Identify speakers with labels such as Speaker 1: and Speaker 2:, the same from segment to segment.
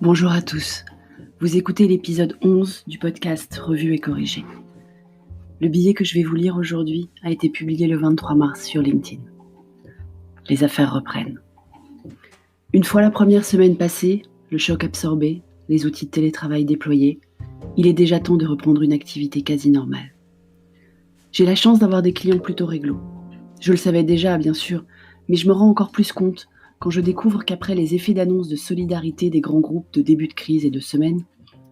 Speaker 1: Bonjour à tous, vous écoutez l'épisode 11 du podcast Revue et corrigé. Le billet que je vais vous lire aujourd'hui a été publié le 23 mars sur LinkedIn. Les affaires reprennent. Une fois la première semaine passée, le choc absorbé, les outils de télétravail déployés, il est déjà temps de reprendre une activité quasi normale. J'ai la chance d'avoir des clients plutôt réglo. Je le savais déjà, bien sûr, mais je me rends encore plus compte quand je découvre qu'après les effets d'annonce de solidarité des grands groupes de début de crise et de semaine,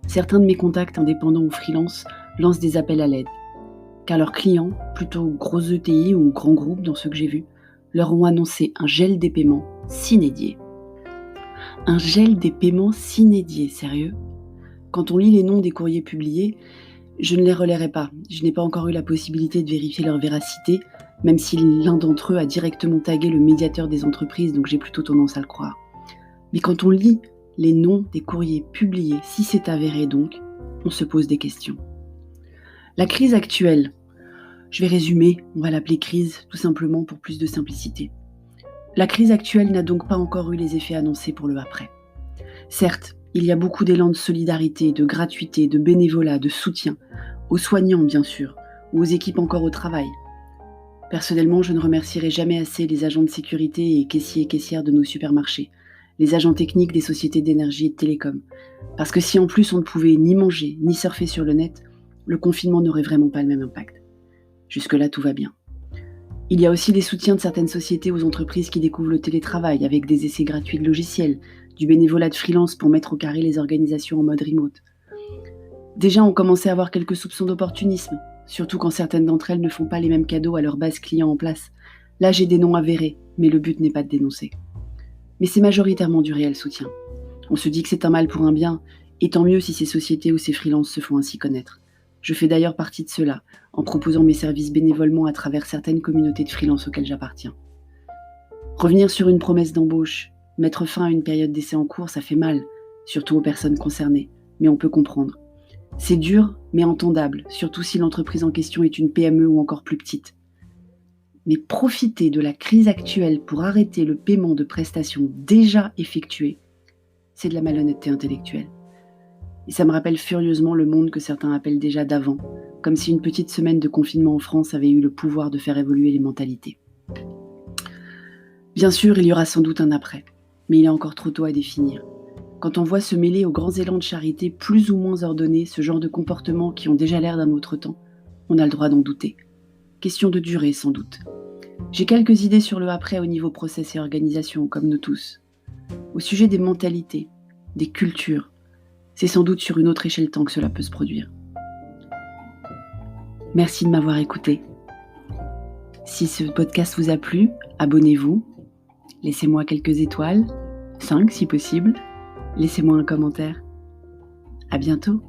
Speaker 1: certains de mes contacts indépendants ou freelance lancent des appels à l'aide. Car leurs clients, plutôt gros ETI ou grands groupes dans ceux que j'ai vus, leur ont annoncé un gel des paiements s'inédié. Un gel des paiements s'inédié, sérieux ? Quand on lit les noms des courriers publiés, je ne les relayerai pas. Je n'ai pas encore eu la possibilité de vérifier leur véracité, même si l'un d'entre eux a directement tagué le médiateur des entreprises, donc j'ai plutôt tendance à le croire. Mais quand on lit les noms des courriers publiés, si c'est avéré donc, on se pose des questions. La crise actuelle, je vais résumer, on va l'appeler crise tout simplement pour plus de simplicité. La crise actuelle n'a donc pas encore eu les effets annoncés pour le après. Certes, il y a beaucoup d'élan de solidarité, de gratuité, de bénévolat, de soutien, aux soignants bien sûr, ou aux équipes encore au travail. Personnellement, je ne remercierai jamais assez les agents de sécurité et caissiers et caissières de nos supermarchés, les agents techniques des sociétés d'énergie et de télécom. Parce que si en plus on ne pouvait ni manger, ni surfer sur le net, le confinement n'aurait vraiment pas le même impact. Jusque-là, tout va bien. Il y a aussi les soutiens de certaines sociétés aux entreprises qui découvrent le télétravail avec des essais gratuits de logiciels, du bénévolat de freelance pour mettre au carré les organisations en mode remote. Déjà, on commençait à avoir quelques soupçons d'opportunisme, surtout quand certaines d'entre elles ne font pas les mêmes cadeaux à leurs bases clients en place. Là, j'ai des noms avérés, mais le but n'est pas de dénoncer. Mais c'est majoritairement du réel soutien. On se dit que c'est un mal pour un bien, et tant mieux si ces sociétés ou ces freelances se font ainsi connaître. Je fais d'ailleurs partie de cela, en proposant mes services bénévolement à travers certaines communautés de freelance auxquelles j'appartiens. Revenir sur une promesse d'embauche, mettre fin à une période d'essai en cours, ça fait mal, surtout aux personnes concernées, mais on peut comprendre. C'est dur, mais entendable, surtout si l'entreprise en question est une PME ou encore plus petite. Mais profiter de la crise actuelle pour arrêter le paiement de prestations déjà effectuées, c'est de la malhonnêteté intellectuelle. Et ça me rappelle furieusement le monde que certains appellent déjà d'avant, comme si une petite semaine de confinement en France avait eu le pouvoir de faire évoluer les mentalités. Bien sûr, il y aura sans doute un après, mais il est encore trop tôt à définir. Quand on voit se mêler aux grands élans de charité plus ou moins ordonnés ce genre de comportements qui ont déjà l'air d'un autre temps, on a le droit d'en douter. Question de durée sans doute. J'ai quelques idées sur le après au niveau process et organisation, comme nous tous. Au sujet des mentalités, des cultures, c'est sans doute sur une autre échelle temps que cela peut se produire. Merci de m'avoir écouté. Si ce podcast vous a plu, abonnez-vous, laissez-moi quelques étoiles, 5 si possible, laissez-moi un commentaire. À bientôt.